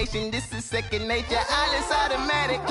station. This is second nature. All is automatic.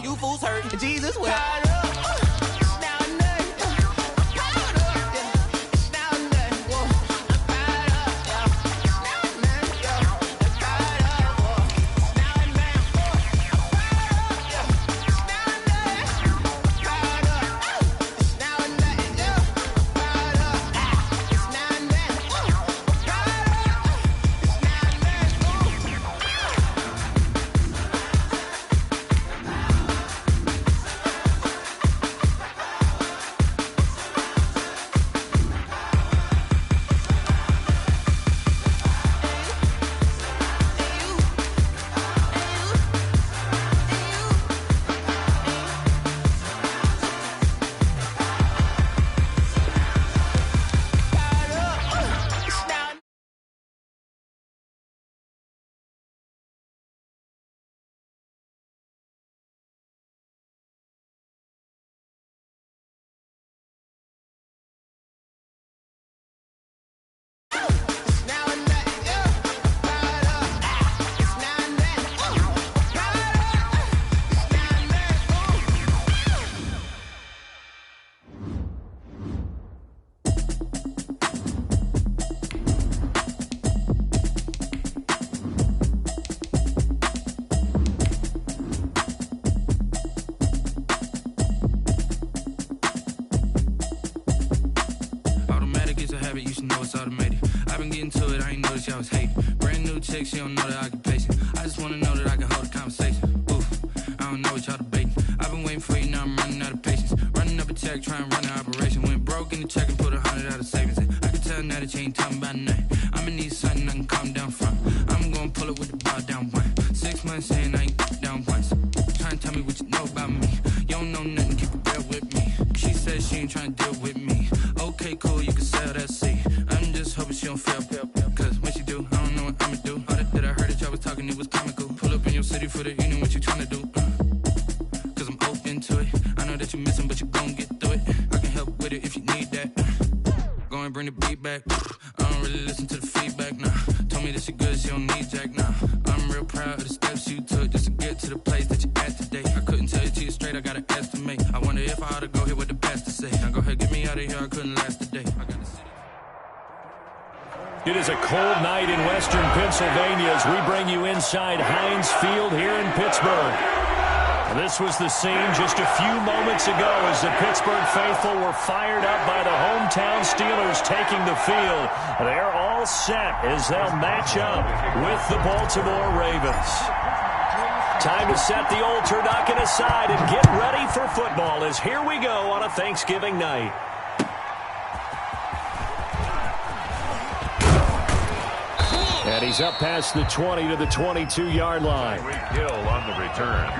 You fools hurt. Jesus will. You should know it's automated. I've been getting to it, I ain't noticed y'all was hating. Brand new chick, she don't know the occupation. I just wanna know that I can hold a conversation. Oof, I don't know what y'all debating. I've been waiting for you, now I'm running out of patience. Running up a check, trying to run an operation. Went broke in the check and put 100 out of savings. I can tell now that you ain't talking about nothing. I'ma need something I can calm down from. I'm gonna pull it with the bar down one. 6 months saying I ain't down once. Trying to tell me what you know about me. You don't know nothing, keep it real with me. She said she ain't trying to deal with me. Okay, cool, you can sell that seat. I'm just hoping she don't fail. Cause when she do, I don't know what I'ma do. All that I heard that y'all was talking, it was comical. Pull up in your city for the evening, what you tryna do? Cause I'm open to it. I know that you missing, but you gon' get through it. I can help with it if you need that. Go and bring the beat back. I don't really listen to the feedback, nah. Told me that she good, she don't need jack, nah. I'm real proud of the steps you took just to get to the place that you at today. I couldn't tell you to you straight, I gotta estimate. I wonder if I ought to go here with the best to say. Now go ahead, get me out of here, I couldn't last today. I got the city. It is a cold night in western Pennsylvania as we bring you inside Heinz Field here in Pittsburgh. This was the scene just a few moments ago as the Pittsburgh faithful were fired up by the hometown Steelers taking the field. They're all set as they'll match up with the Baltimore Ravens. Time to set the old turducken aside and get ready for football as here we go on a Thanksgiving night. And he's up past the 20 to the 22-yard line. Hill on the return.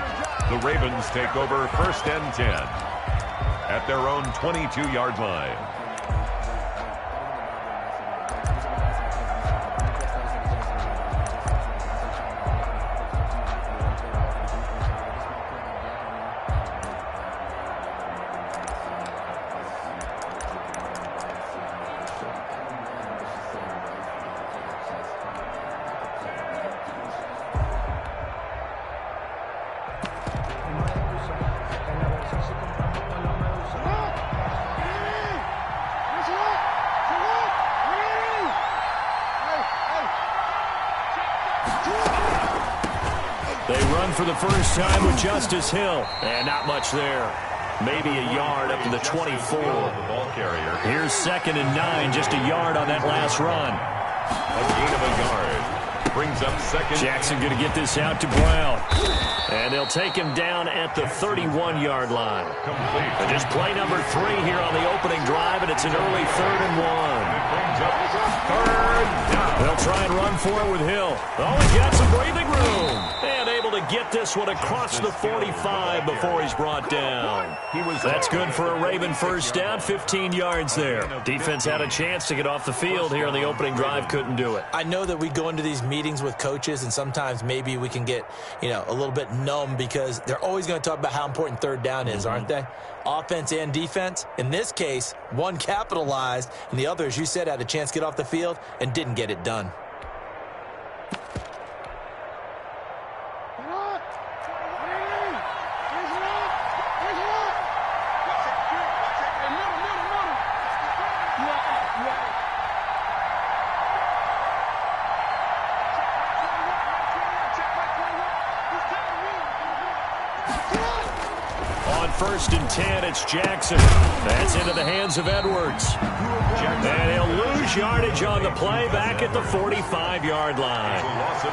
The Ravens take over 1st and 10 at their own 22-yard line. For the first time with Justice Hill. And not much there. Maybe a yard up to the 24. Here's 2nd and 9, just a yard on that last run. A gain of a yard. Brings up second. Jackson going to get this out to Brown. And they'll take him down at the 31-yard line. Complete. And just play number 3 here on the opening drive, and it's an early 3rd and 1. It brings up third down. They'll try and run for it with Hill. Oh, he got some breathing room. And able to get this one across the 45 before he's brought down. That's good for a Raven first down, 15 yards there. Defense had a chance to get off the field here on the opening drive, couldn't do it. I know that we go into these meetings with coaches, and sometimes maybe we can get, a little bit numb because they're always going to talk about how important third down is, aren't they? Offense and defense. In this case, one capitalized, and the other, as you said, had a chance to get off the field and didn't get it done. First and 10, it's Jackson. That's into the hands of Edwards. And he'll lose yardage on the play back at the 45-yard line.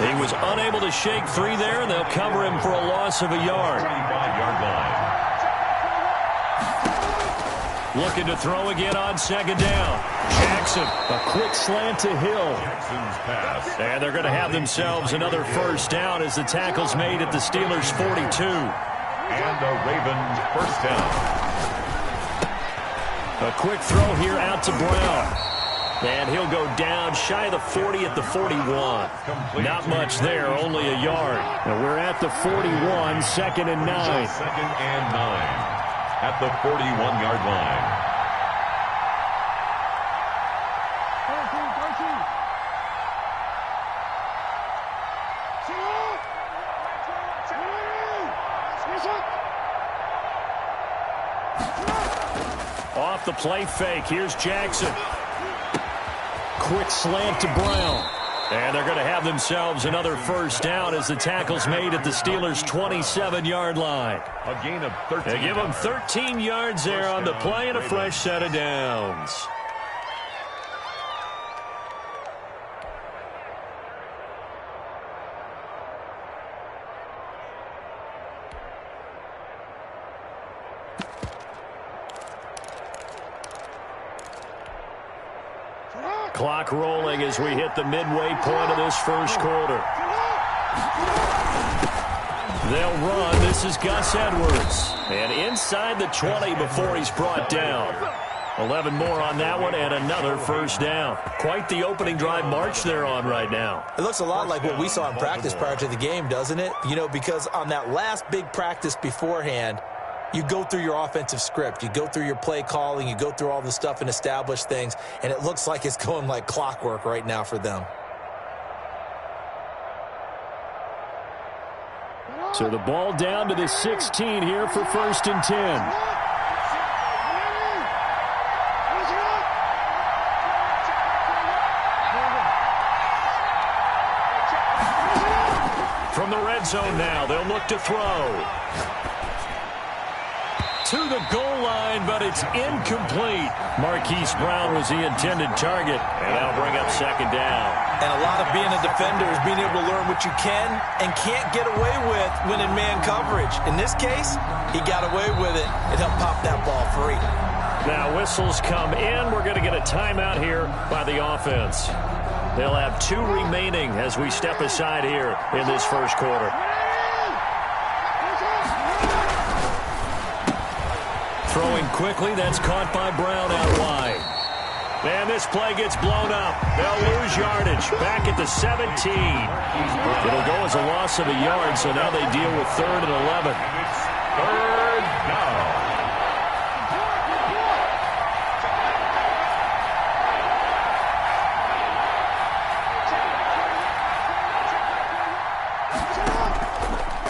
He was unable to shake free there, and they'll cover him for a loss of a yard. 45-yard line. Looking to throw again on second down. Jackson, a quick slant to Hill. Jackson's pass. And they're going to have themselves another first down as the tackle's made at the Steelers' 42. And the Ravens first down. A quick throw here out to Brown. And he'll go down shy of the 40 at the 41. Not much there, only a yard. And we're at the 41, 2nd and 9. 2nd and 9 at the 41-yard line. Off the play fake, here's Jackson. Quick slant to Brown. And they're going to have themselves another first down as the tackle's made at the Steelers' 27-yard line. A gain of 13. They give them 13 yards there on the play and a fresh set of downs. Clock rolling as we hit the midway point of this first quarter. They'll run. This is Gus Edwards. And inside the 20 before he's brought down. 11 more on that one and another first down. Quite the opening drive march they're on right now. It looks a lot like what we saw in practice prior to the game, doesn't it? Because on that last big practice beforehand, you go through your offensive script. You go through your play calling. You go through all the stuff and establish things. And it looks like it's going like clockwork right now for them. So the ball down to the 16 here for 1st and 10. From the red zone now, they'll look to throw. To the goal line, but it's incomplete. Marquise Brown was the intended target, and that'll bring up second down. And a lot of being a defender is being able to learn what you can and can't get away with when in man coverage. In this case, he got away with it and helped pop that ball free. Now whistles come in. We're going to get a timeout here by the offense. They'll have 2 remaining as we step aside here in this first quarter. Throwing quickly, that's caught by Brown out wide. And this play gets blown up. They'll lose yardage back at the 17. It'll go as a loss of a yard, so now they deal with 3rd and 11. Third down.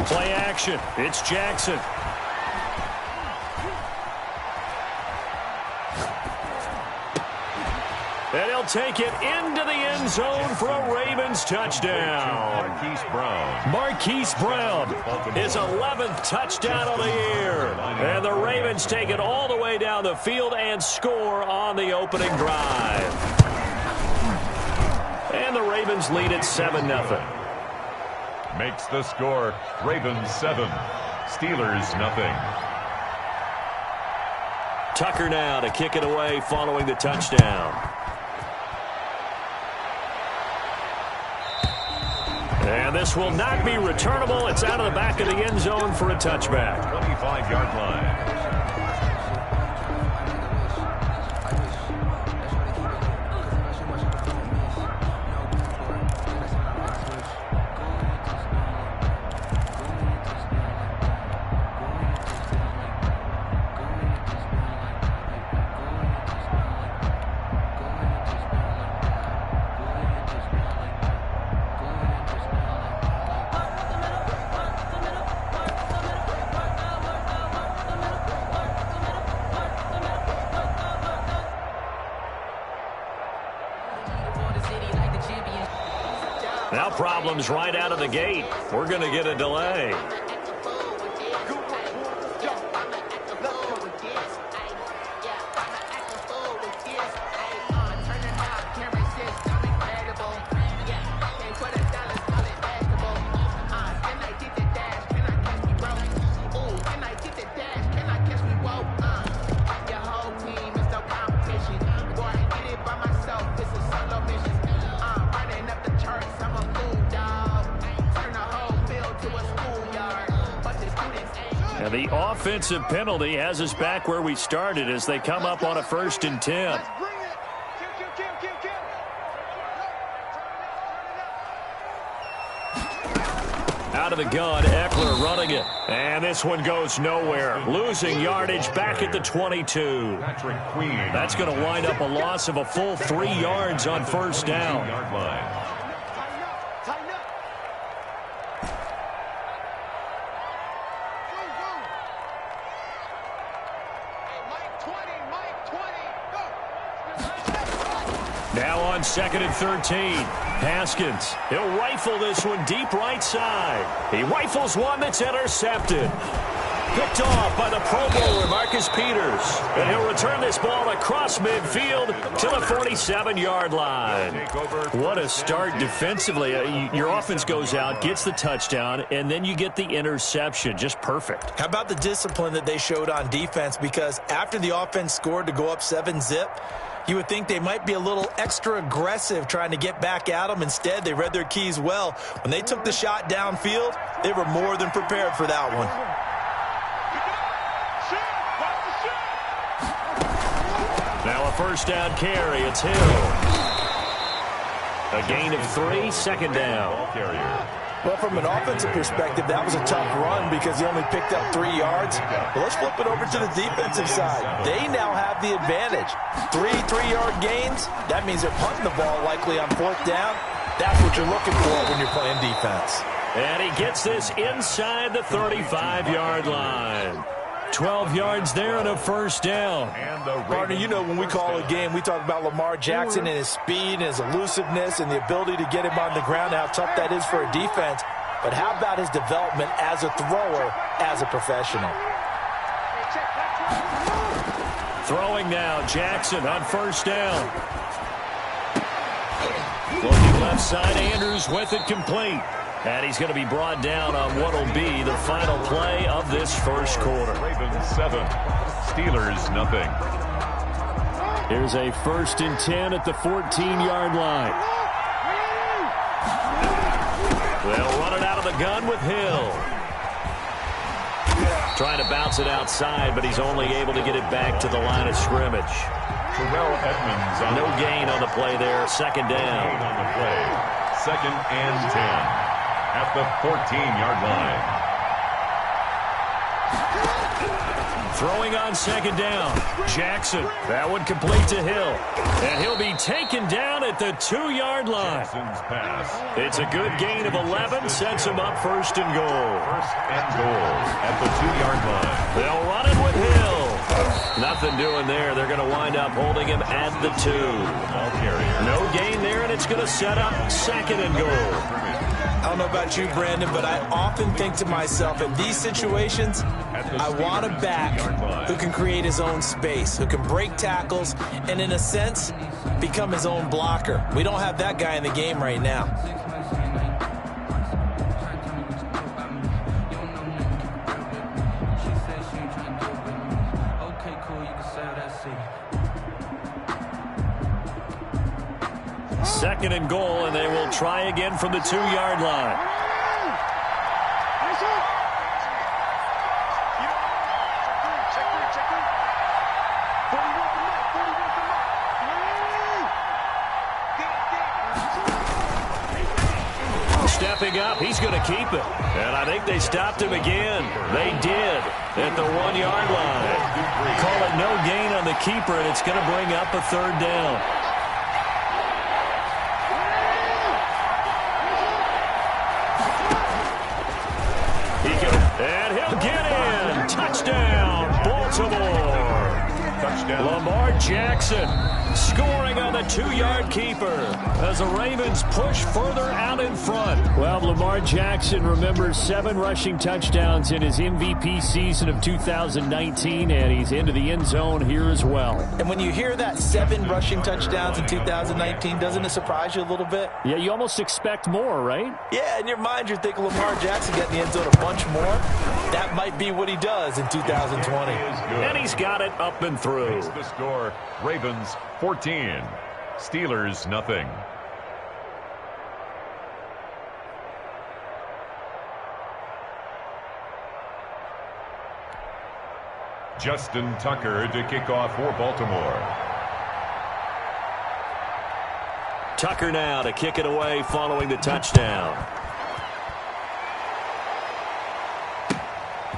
Play action. It's Jackson. And he'll take it into the end zone for a Ravens touchdown. Marquise Brown, his 11th touchdown of the year. And the Ravens take it all the way down the field and score on the opening drive. Ravens lead at 7-0. Makes the score Ravens 7, Steelers nothing. Tucker now to kick it away following the touchdown. And this will not be returnable. It's out of the back of the end zone for a touchback. 25-yard line. Now problems right out of the gate. We're going to get a delay. And the offensive penalty has us back where we started as they come up on a 1st and 10. Out of the gun, Eckler running it. And this one goes nowhere. Losing yardage back at the 22. That's going to wind up a loss of a full 3 yards on 1st down. Now on 2nd and 13. Haskins, he'll rifle this one deep right side. He rifles one that's intercepted. Picked off by the Pro Bowler, Marcus Peters. And he'll return this ball across midfield to the 47-yard line. What a start defensively. Your offense goes out, gets the touchdown, and then you get the interception. Just perfect. How about the discipline that they showed on defense? Because after the offense scored to go up 7-zip, you would think they might be a little extra aggressive trying to get back at them. Instead, they read their keys well. When they took the shot downfield, they were more than prepared for that one. Now a 1st down carry. It's Hill. A gain of 3, 2nd down. Well, from an offensive perspective, that was a tough run because he only picked up 3 yards. But let's flip it over to the defensive side. They now have the advantage. 3 3-yard gains, that means they're punting the ball likely on 4th down. That's what you're looking for when you're playing defense. And he gets this inside the 35-yard line. 12 yards there and a 1st down. Partner, you know when we call a game, we talk about Lamar Jackson and his speed and his elusiveness and the ability to get him on the ground, how tough that is for a defense. But how about his development as a thrower, as a professional? Throwing now, Jackson on 1st down. Looking left side, Andrews with it complete. And he's going to be brought down on what will be the final play of this 1st quarter. Ravens 7, Steelers nothing. Here's a 1st and 10 at the 14-yard line. They'll run it out of the gun with Hill. Trying to bounce it outside, but he's only able to get it back to the line of scrimmage. Terrell Edmonds on no gain on the play there. 2nd down. On the play. 2nd and 10. At the 14-yard line. Throwing on 2nd down. Jackson. That one complete to Hill. And he'll be taken down at the 2-yard line. Jackson's pass. It's a good gain of 11. Sets him up 1st and goal. 1st and goal at the 2-yard line. They'll run it with Hill. Nothing doing there. They're going to wind up holding him at the 2. Ball carrier. No gain there, and it's going to set up 2nd and goal. I don't know about you, Brandon, but I often think to myself, in these situations, I want a back who can create his own space, who can break tackles, and in a sense, become his own blocker. We don't have that guy in the game right now. Second and goal, and they will try again from the 2-yard line. Stepping up, he's going to keep it. And I think they stopped him again. They did at the 1-yard line. Call it no gain on the keeper, and it's going to bring up a third down. And he'll get in. Touchdown, Baltimore. Touchdown. Lamar Jackson scoring on the 2-yard keeper as the Ravens push further out in front. Well, Lamar Jackson remembers 7 rushing touchdowns in his MVP season of 2019, and he's into the end zone here as well. And when you hear that 7 rushing touchdowns in 2019, doesn't it surprise you a little bit? Yeah, you almost expect more, right? Yeah, in your mind, you're thinking Lamar Jackson getting the end zone a bunch more. That might be what he does in 2020. And he's got it up and through. Makes the score, Ravens 14, Steelers nothing. Justin Tucker to kick off for Baltimore. Tucker now to kick it away following the touchdown.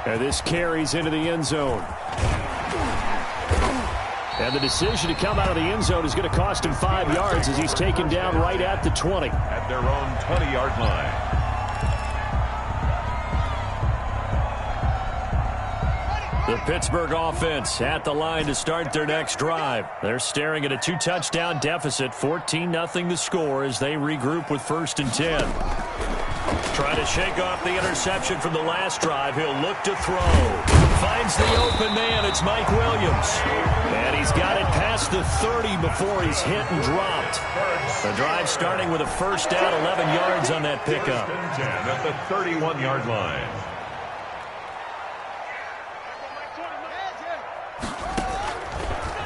And this carries into the end zone. And the decision to come out of the end zone is going to cost him 5 yards as he's taken down right at the 20. At their own 20-yard line. The Pittsburgh offense at the line to start their next drive. They're staring at a 2-touchdown deficit, 14-0 the score as they regroup with 1st and 10. Trying to shake off the interception from the last drive. He'll look to throw. Finds the open man. It's Mike Williams. And he's got it past the 30 before he's hit and dropped. The drive starting with a first down, 11 yards on that pickup. 10 at the 31-yard line.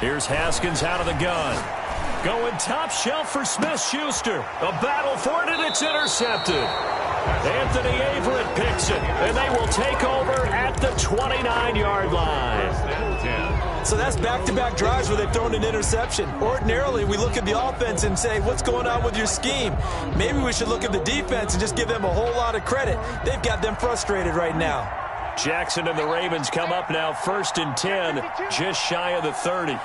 Here's Haskins out of the gun. Going top shelf for Smith-Schuster. A battle for it, and it's intercepted. Anthony Averett picks it, and they will take over at the 29-yard line. So that's back-to-back drives where they've thrown an interception. Ordinarily, we look at the offense and say, what's going on with your scheme? Maybe we should look at the defense and just give them a whole lot of credit. They've got them frustrated right now. Jackson and the Ravens come up now 1st and 10, just shy of the 30.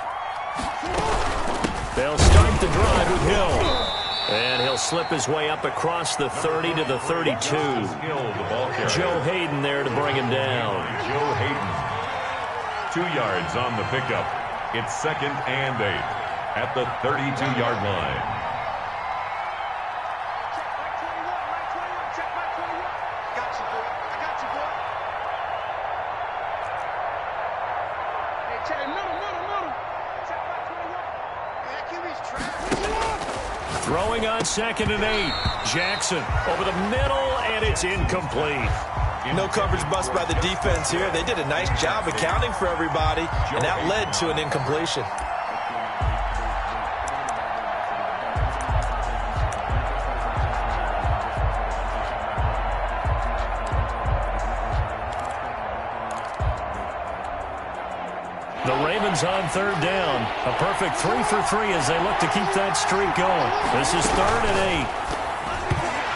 They'll start the drive with Hill. And he'll slip his way up across the 30 to the 32. Joe Hayden there to bring him down. Joe Hayden. 2 yards on the pickup. It's 2nd and 8 at the 32-yard line. Throwing on 2nd and 8. Jackson over the middle, and it's incomplete. No coverage bust by the defense here. They did a nice job accounting for everybody, and that led to an incompletion. The Ravens on 3rd down. A perfect 3 for 3 as they look to keep that streak going. This is 3rd and 8.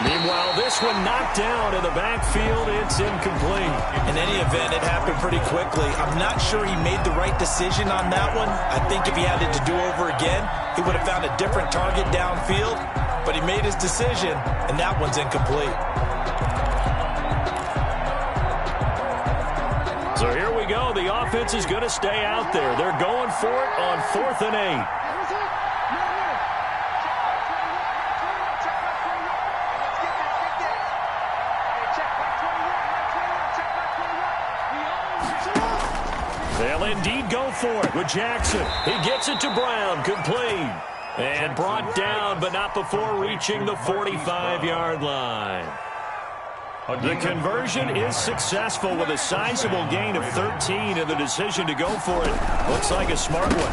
Meanwhile, this one knocked down in the backfield. It's incomplete. In any event, it happened pretty quickly. I'm not sure he made the right decision on that one. I think if he had it to do over again, he would have found a different target downfield. But he made his decision, and that one's incomplete. So here we go. The offense is going to stay out there. They're going for it on 4th and 8. They'll indeed go for it with Jackson. He gets it to Brown, complete. And brought down, but not before reaching the 45-yard line. The conversion is successful with a sizable gain of 13, and the decision to go for it looks like a smart one.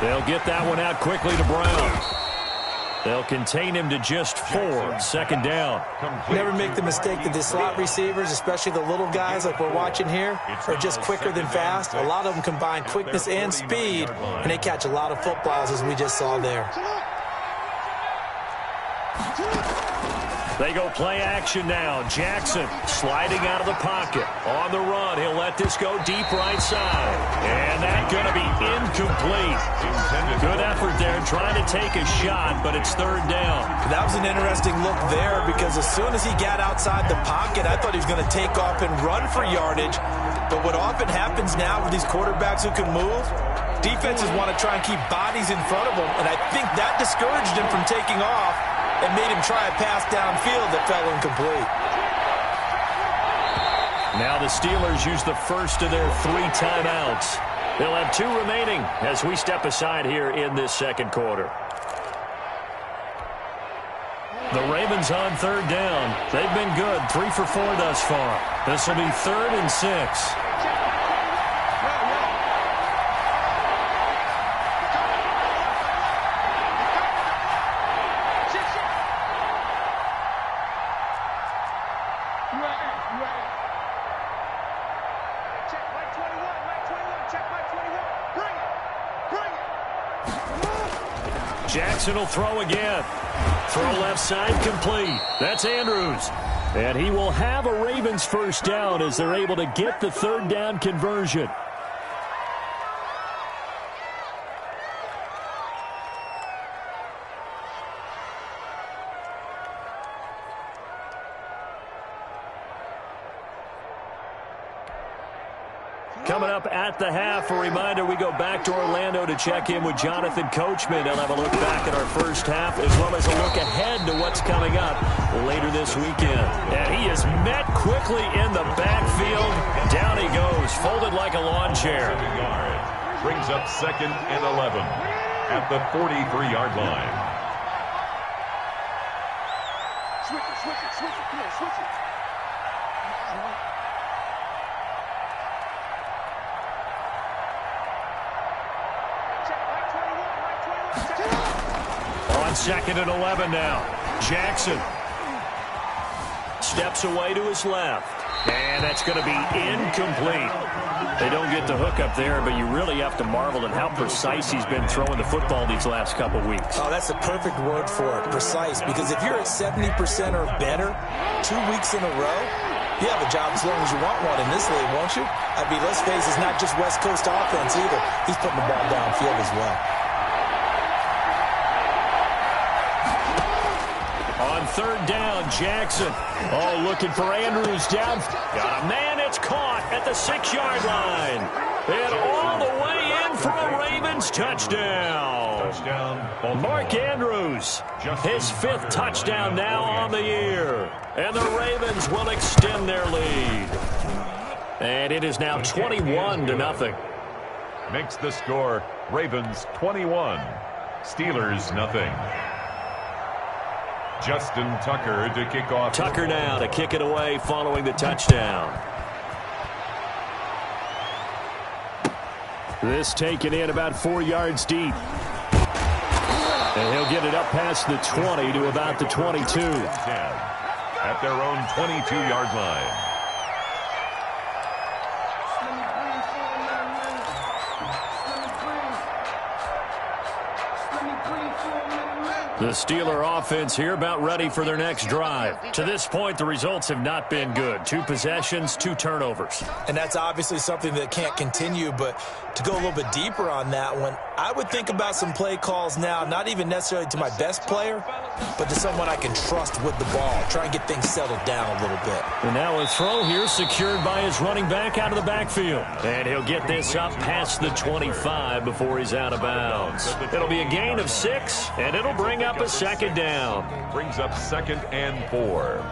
They'll get that one out quickly to Brown. They'll contain him to just 4, second down. Never make the mistake that the slot receivers, especially the little guys like we're watching here, are just quicker than fast. A lot of them combine quickness and speed, and they catch a lot of footballs, as we just saw there. They go play action now. Jackson sliding out of the pocket. On the run, he'll let this go deep right side. And that's going to be incomplete. Good effort there trying to take a shot, but it's third down. That was an interesting look there because as soon as he got outside the pocket, I thought he was going to take off and run for yardage. But what often happens now with these quarterbacks who can move, defenses want to try and keep bodies in front of them, and I think that discouraged him from taking off and made him try a pass downfield that fell incomplete. Now the Steelers use the first of their 3 timeouts. They'll have 2 remaining as we step aside here in this second quarter. The Ravens on third down. They've been good, 3 for 4 thus far. This will be 3rd and 6. Jackson will throw again. Throw left side complete. That's Andrews. And he will have a Ravens first down as they're able to get the third down conversion. Coming up at the half, a reminder, we go back to Orlando to check in with Jonathan Coachman. He'll have a look back at our first half as well as a look ahead to what's coming up later this weekend. And he is met quickly in the backfield. Down he goes, folded like a lawn chair. Brings up 2nd and 11 at the 43-yard line. Switch it, come on, switch it. On 2nd and 11 now. Jackson steps away to his left. And that's going to be incomplete. They don't get the hook up there, but you really have to marvel at how precise he's been throwing the football these last couple weeks. Oh, that's the perfect word for it, precise. Because if you're at 70% or better 2 weeks in a row, you have a job as long as you want one in this league, won't you? I mean, let's face it, it's not just West Coast offense either. He's putting the ball downfield as well. On third down, Jackson. Oh, looking for Andrews down. Got a man, it's caught at the 6-yard line. And all the way in for a Ravens touchdown. Mark Andrews, his 5th touchdown now on the year. And the Ravens will extend their lead. And it is now 21-0. Makes the score Ravens 21, Steelers nothing. Justin Tucker to kick off. Tucker now to kick it away following the touchdown. This taken in about 4 yards deep. And he'll get it up past the 20 to about the 22. 10 at their own 22-yard line. The Steeler offense here about ready for their next drive. To this point, the results have not been good. 2 possessions, 2 turnovers. And that's obviously something that can't continue, but to go a little bit deeper on that one, I would think about some play calls now, not even necessarily to my best player, but to someone I can trust with the ball. Try and get things settled down a little bit. And now a throw here secured by his running back out of the backfield. And he'll get this up past the 25 before he's out of bounds. It'll be a gain of 6, and it'll bring up a second down. Brings up 2nd and 4.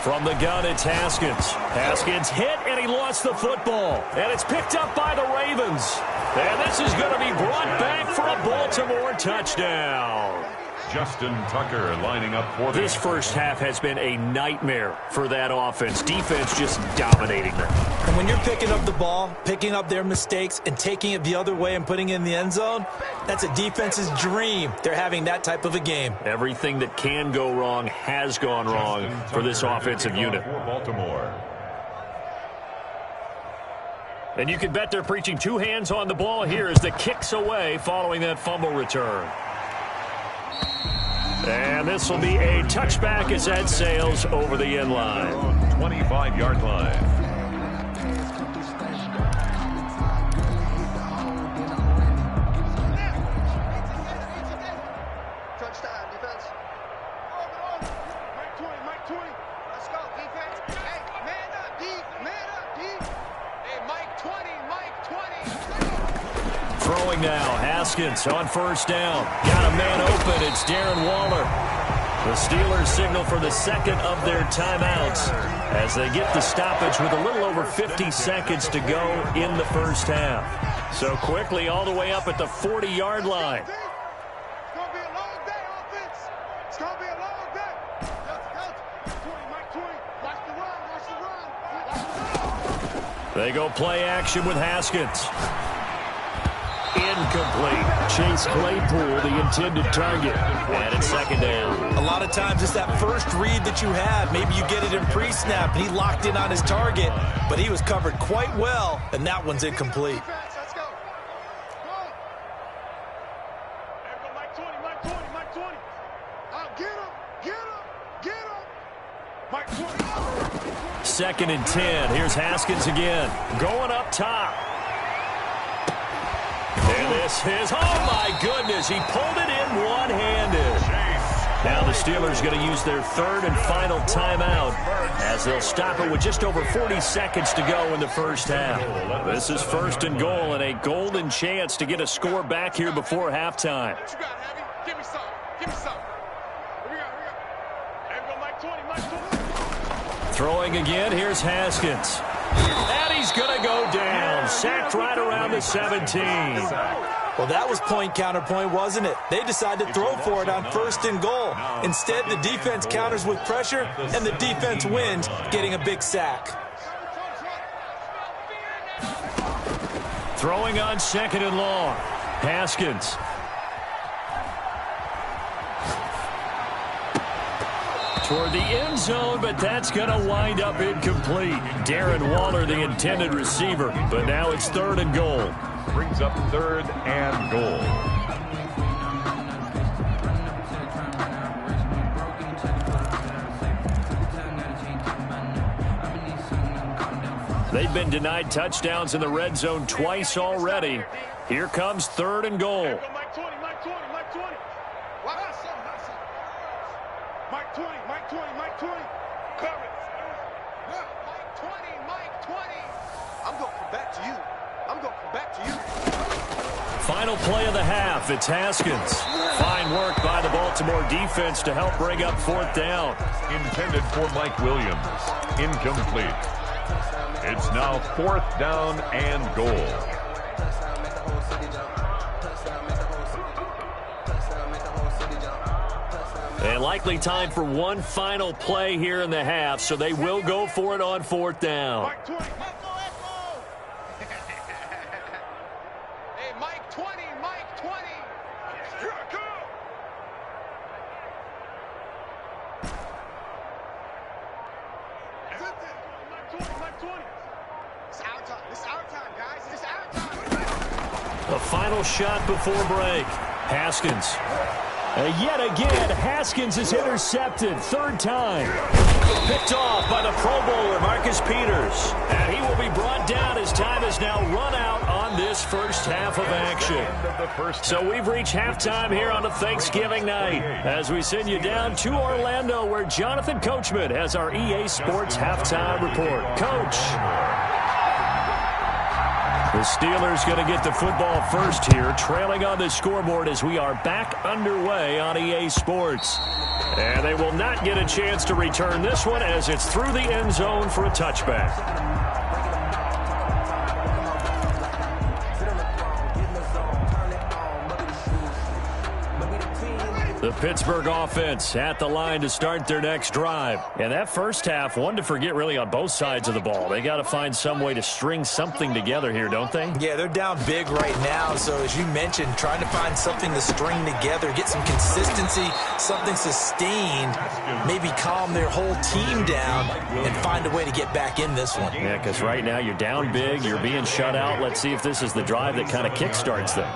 From the gun, it's Haskins. Haskins hit, and he lost the football. And it's picked up by the Ravens. And this is going to be brought back for a Baltimore touchdown. Justin Tucker lining up for this first half has been a nightmare for that offense. Defense just dominating them. And when you're picking up the ball, picking up their mistakes, and taking it the other way and putting it in the end zone, that's a defense's dream. They're having that type of a game. Everything that can go wrong has gone wrong for this offensive unit. For Baltimore. And you can bet they're preaching two hands on the ball here as the kick's away following that fumble return. And this will be a touchback as that sails over the end line. 25-yard line. Touchdown, defense. Mike 20, Mike 20. Let's go, defense. Hey, man up, D. Man up, D. Hey, Mike 20, Mike 20. Throwing now, Haskins on first down. Got a man open, it's Darren Waller. The Steelers signal for the second of their timeouts as they get the stoppage with a little over 50 seconds to go in the first half. So quickly all the way up at the 40-yard line. It's going to be a long day, offense. It's going to be a long day. Coach, 20, Mike 20. Watch the run, watch the run. Watch the run. They go play action with Haskins. Incomplete. Chase Claypool, the intended target. And it's second down. A lot of times it's that first read that you have. Maybe you get it in pre-snap, and he locked in on his target, but he was covered quite well, and that one's incomplete. Let's go. Go. There we go, Mike 20, Mike 20, Mike 20. Get him, get him, get him. Mike 20. Second and 10. Here's Haskins again. Going up top. And this is, oh my goodness, he pulled it in one-handed. Now the Steelers going to use their third and final timeout as they'll stop it with just over 40 seconds to go in the first half. This is first and goal and a golden chance to get a score back here before halftime. What you got, Heavy? Give me some. Give me some. Here we go, here we go. There we go, Mike 20, Mike 20. Throwing again, here's Haskins. And he's going to go down. Sacked right around the 17. Well, that was point counterpoint, wasn't it? They decided to throw for it on first and goal. Instead, the defense counters with pressure, and the defense wins, getting a big sack. Throwing on second and long. Haskins. Toward the end zone, but that's going to wind up incomplete. Darren Waller, the intended receiver, but now it's third and goal. Brings up third and goal. They've been denied touchdowns in the red zone twice already. Here comes third and goal. Mike 20, Mike 20, Mike 20. Mike 20, Mike 20, Mike 20. Cover it. Mike 20, Mike 20. I'm going to come back to you. I'm going to come back to you. Final play of the half. It's Haskins. Fine work by the Baltimore defense to help bring up fourth down. Intended for Mike Williams. Incomplete. It's now fourth down and goal. And likely time for one final play here in the half, so they will go for it on fourth down. Mike 20. Hey, Mike 20, Mike 20. Here I come. Mike 20, Mike 20. It's our time. It's our time, guys. It's our time. A final shot before break. Haskins. Yet again, Haskins is intercepted. Third time. Picked off by the Pro Bowler, Marcus Peters. And he will be brought down as time has now run out on this first half of action. So we've reached halftime here on a Thanksgiving night as we send you down to Orlando where Jonathan Coachman has our EA Sports halftime report. Coach. The Steelers going to get the football first here, trailing on the scoreboard as we are back underway on EA Sports. And they will not get a chance to return this one as it's through the end zone for a touchback. The Pittsburgh offense at the line to start their next drive. And that first half, one to forget really on both sides of the ball. They got to find some way to string something together here, don't they? Yeah, they're down big right now. So as you mentioned, trying to find something to string together, get some consistency, something sustained, maybe calm their whole team down and find a way to get back in this one. Yeah, because right now you're down big, you're being shut out. Let's see if this is the drive that kind of kickstarts them.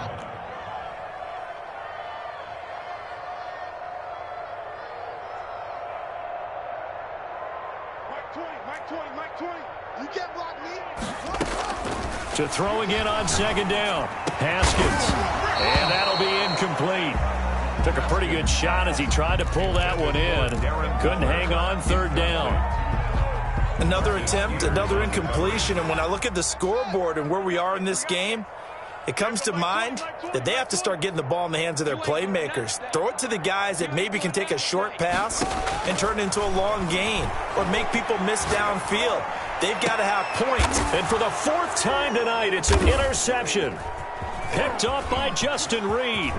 To throw again on second down. Haskins. And that'll be incomplete. Took a pretty good shot as he tried to pull that one in. Couldn't hang on third down. Another attempt, another incompletion. And when I look at the scoreboard and where we are in this game, it comes to mind that they have to start getting the ball in the hands of their playmakers. Throw it to the guys that maybe can take a short pass and turn it into a long gain or make people miss downfield. They've got to have points. And for the fourth time tonight, it's an interception. Picked off by Justin Reed.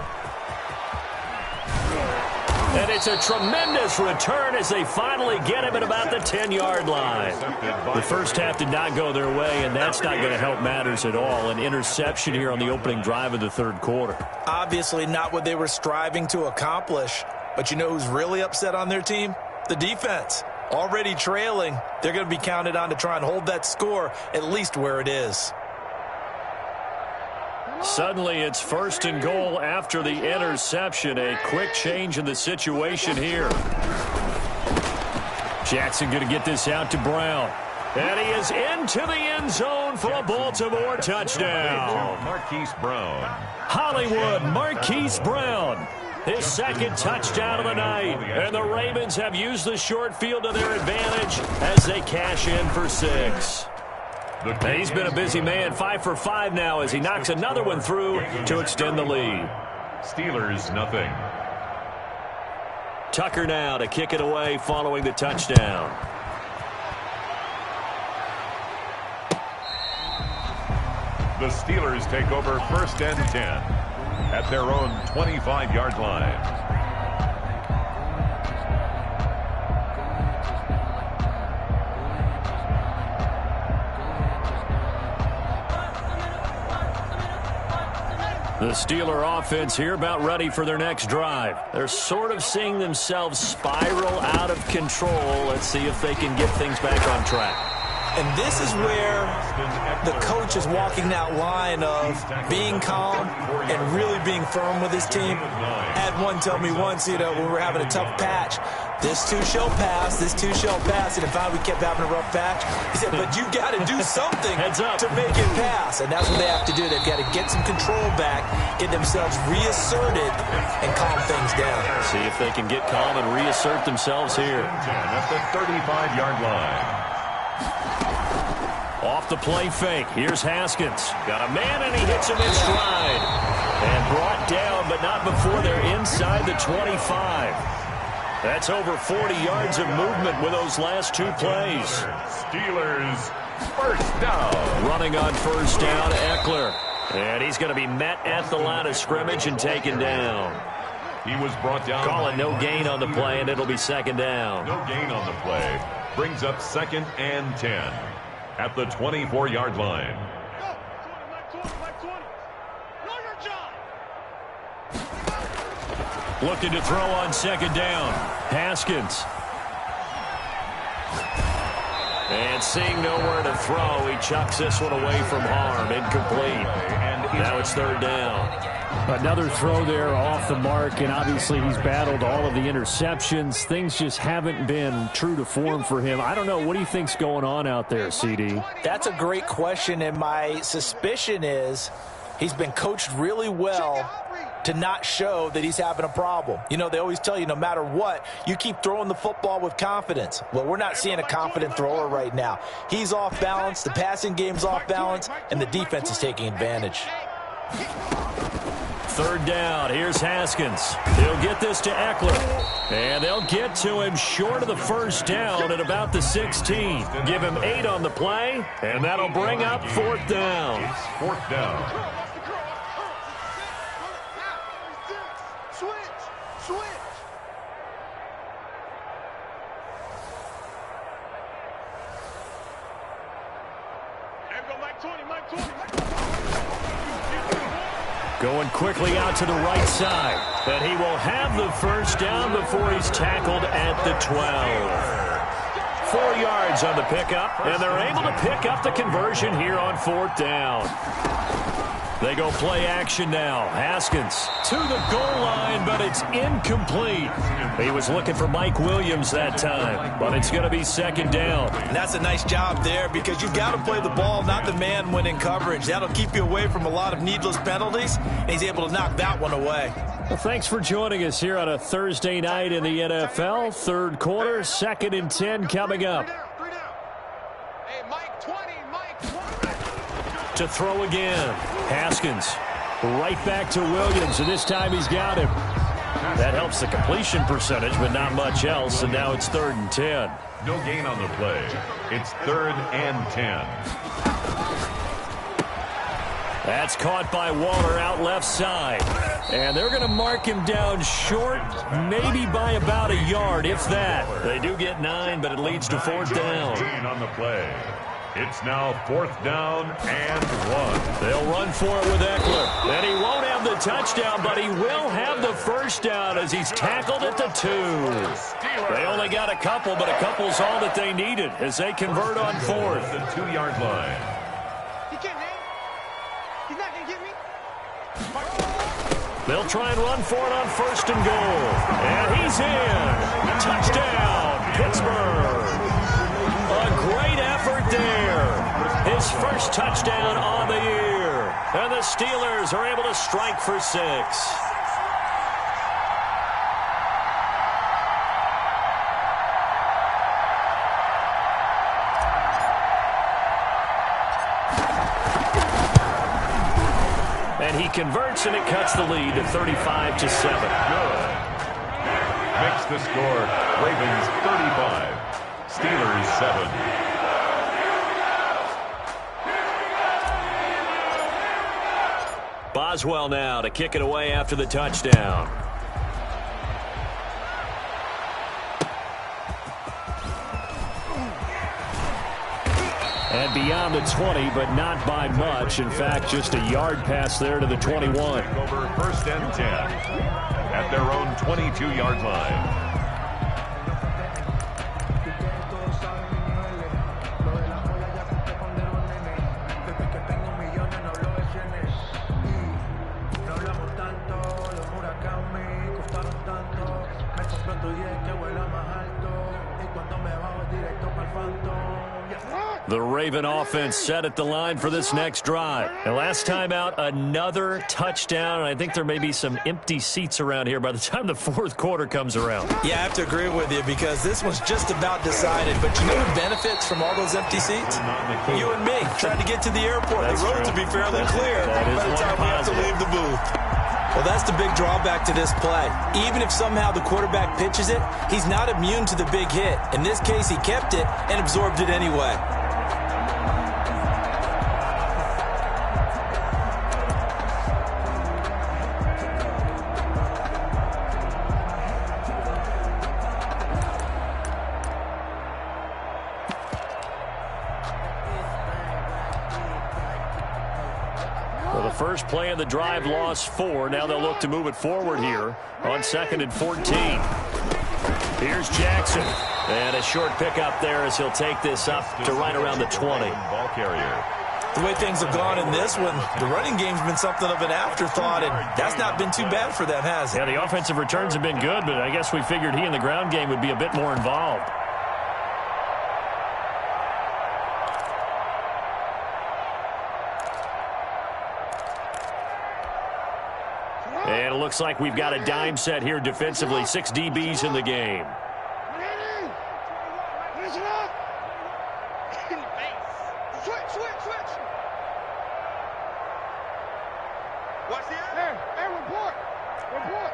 And it's a tremendous return as they finally get him at about the 10-yard line. The first half did not go their way, and that's not going to help matters at all. An interception here on the opening drive of the third quarter. Obviously not what they were striving to accomplish. But you know who's really upset on their team? The defense. Already trailing, they're going to be counted on to try and hold that score at least where it is. Suddenly it's first and goal after the interception. A quick change in the situation here. Jackson going to get this out to Brown. And he is into the end zone for a Baltimore touchdown. Marquise Brown. Hollywood Marquise Brown. His second touchdown of the night. And the Ravens have used the short field to their advantage as they cash in for 6. He's been a busy man, 5 for 5 now as he knocks another one through to extend the lead. Steelers, nothing. Tucker now to kick it away following the touchdown. The Steelers take over first and 10. At their own 25-yard line. The Steeler offense here about ready for their next drive. They're sort of seeing themselves spiral out of control. Let's see if they can get things back on track. And this is where the coach is walking that line of being calm and really being firm with his team. I had one tell me once, when we were having a tough patch, this too shall pass, this too shall pass. And if we kept having a rough patch, he said, but you got to do something to make it pass. And that's what they have to do. They've got to get some control back, get themselves reasserted, and calm things down. See if they can get calm and reassert themselves here. At the 35-yard line. Off the play fake. Here's Haskins. Got a man, and he hits him in stride. And brought down, but not before they're inside the 25. That's over 40 yards of movement with those last 2 plays. Steelers, first down. Running on first down, Eckler. And he's going to be met at the line of scrimmage and taken down. He was brought down. Calling no gain on the play, and it'll be second down. No gain on the play. Brings up second and 10. At the 24-yard line. Looking to throw on second down. Haskins. And seeing nowhere to throw, he chucks this one away from harm. Incomplete. And now it's third down. Another throw there off the mark, and obviously he's battled all of the interceptions. Things just haven't been true to form for him. I don't know. What do you think's going on out there, CD? That's a great question, and my suspicion is he's been coached really well to not show that he's having a problem. You know, they always tell you no matter what, you keep throwing the football with confidence. Well, we're not seeing a confident thrower right now. He's off balance, the passing game's off balance, and the defense is taking advantage. third down. Here's Haskins. He'll get this to Eckler. And they'll get to him short of the first down at about the 16. Give him 8 on the play, and that'll bring up fourth down. It's fourth down. Going quickly out to the right side. And he will have the first down before he's tackled at the 12. 4 yards on the pickup, and they're able to pick up the conversion here on fourth down. They go play action now. Haskins to the goal line, but it's incomplete. He was looking for Mike Williams that time, but it's going to be second down. And that's a nice job there because you've got to play the ball, not the man when in coverage. That'll keep you away from a lot of needless penalties, and he's able to knock that one away. Well, thanks for joining us here on a Thursday night in the NFL. Third quarter, 2nd and 10 coming up. Hey, Mike 20, Mike 20. To throw again. Haskins right back to Williams, and this time he's got him. That helps the completion percentage, but not much else, and now it's 3rd and 10. No gain on the play. It's 3rd and 10. That's caught by Waller out left side. And they're going to mark him down short, maybe by about a yard, if that. They do get 9, but it leads to fourth down. Gain on the play. It's now 4th down and 1. They'll run for it with Eckler. And he won't have the touchdown, but he will have the first down as he's tackled at the 2. They only got a couple, but a couple's all that they needed as they convert on 4th. The 2-yard line. He can't hang. He's not going to get me. They'll try and run for it on 1st and goal. And he's in. Touchdown, Pittsburgh. A great effort there. His first touchdown on the year. And the Steelers are able to strike for 6. And he converts, and it cuts the lead to 35-7. Good. Makes the score Ravens 35. Steelers 7. Boswell now to kick it away after the touchdown. And beyond the 20, but not by much. In fact, just a yard pass there to the 21. Over 1st and 10 at their own 22-yard line. The Raven offense set at the line for this next drive. And last time out, another touchdown. And I think there may be some empty seats around here by the time the 4th quarter comes around. Yeah, I have to agree with you because this one's just about decided. But you know who benefits from all those empty seats? You and me, trying to get to the airport. That's the road true. to be fairly clear That is by the time we have to leave the booth. Well, that's the big drawback to this play. Even if somehow the quarterback pitches it, he's not immune to the big hit. In this case, he kept it and absorbed it anyway. First play of the drive lost 4. Now they'll look to move it forward here on 2nd and 14. Here's Jackson. And a short pickup there as he'll take this up to right around the 20. Ball carrier. The way things have gone in this one, the running game's been something of an afterthought, and that's not been too bad for them, has it? Yeah, the offensive returns have been good, but I guess we figured he in the ground game would be a bit more involved. And it looks like we've got a dime set here defensively. 6 DBs in the game. Watch the air. Hey, we're report. Report.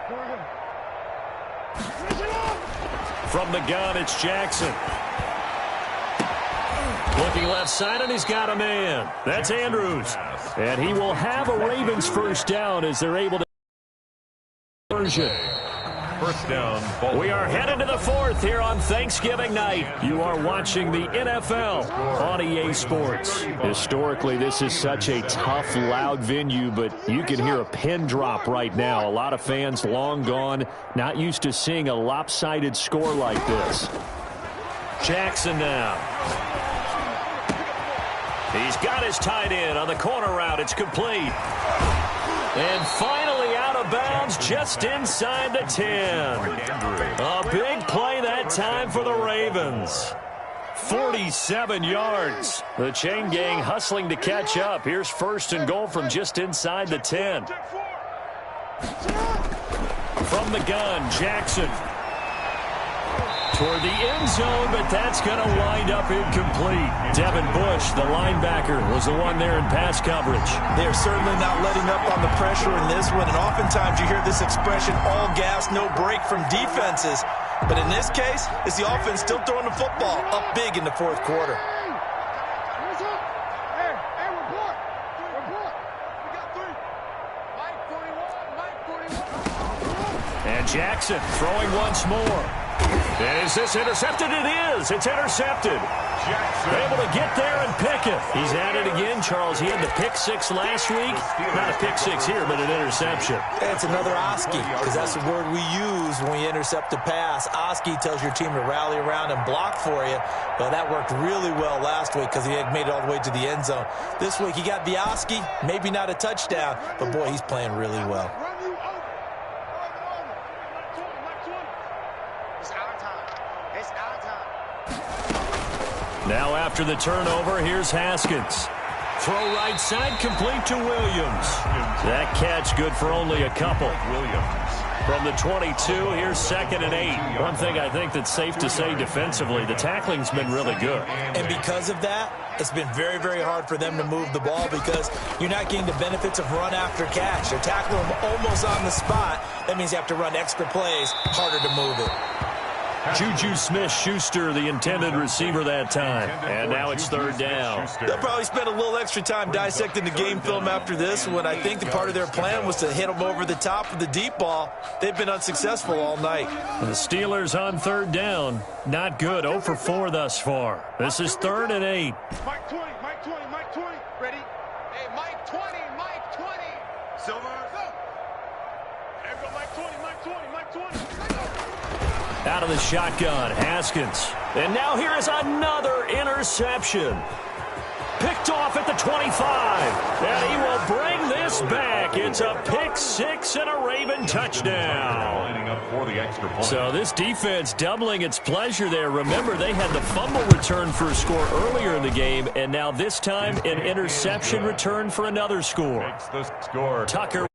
Here we go. Finish it off. From the gun, it's Jackson. Looking left side, and he's got a man. That's Andrews. And he will have a Ravens first down as they're able to conversion. First down. We are headed to the fourth here on Thanksgiving night. You are watching the NFL on EA Sports. Historically, this is such a tough, loud venue, but you can hear a pin drop right now. A lot of fans long gone, not used to seeing a lopsided score like this. Jackson now. He's got his tight end on the corner route. It's complete. And finally out of bounds just inside the 10. A big play that time for the Ravens. 47 yards. The chain gang hustling to catch up. Here's first and goal from just inside the 10. From the gun, Jackson. Toward the end zone, but that's going to wind up incomplete. Devin Bush, the linebacker, was the one there in pass coverage. They're certainly not letting up on the pressure in this one, and oftentimes you hear this expression, all gas, no break from defenses. But in this case, it's the offense still throwing the football up big in the fourth quarter. What's up? Hey, report. Report. We got 3. Mike 41, Mike 41. And Jackson throwing once more. Is this intercepted? It is. It's intercepted. Jackson. Able to get there and pick it. He's at it again, Charles. He had the pick six last week. Not a pick six here, but an interception. It's another Oski, because that's the word we use when we intercept a pass. Oski tells your team to rally around and block for you. Well, that worked really well last week because he had made it all the way to the end zone. This week he got the Oski, maybe not a touchdown, but boy, he's playing really well. Run you over. Mike 20. It's our time. It's our time. Now after the turnover, here's Haskins. Throw right side, complete to Williams. That catch good for only a couple. Williams. From the 22, here's 2nd and 8. One thing I think that's safe to say defensively, the tackling's been really good. And because of that, it's been very, very hard for them to move the ball because you're not getting the benefits of run after catch. They're tackling them almost on the spot. That means you have to run extra plays, harder to move it. Juju Smith-Schuster, the intended receiver that time. And now it's 3rd down. They'll probably spend a little extra time dissecting the game film after this when I think the part of their plan was to hit them over the top of the deep ball. They've been unsuccessful all night. The Steelers on 3rd down. Not good. 0 for 4 thus far. This is 3rd and 8. Mike 20. Mike 20. Mike 20. Ready? Hey, Mike 20. Mike 20. Silver. Go. There we go. Mike 20. Mike 20. Mike 20. Out of the shotgun, Haskins. And now here is another interception. Picked off at the 25. And he will bring this back. It's a pick six and a Raven touchdown. Lining up for the extra point. So this defense doubling its pleasure there. Remember, they had the fumble return for a score earlier in the game. And now this time, an interception return for another score. Makes the score. Tucker.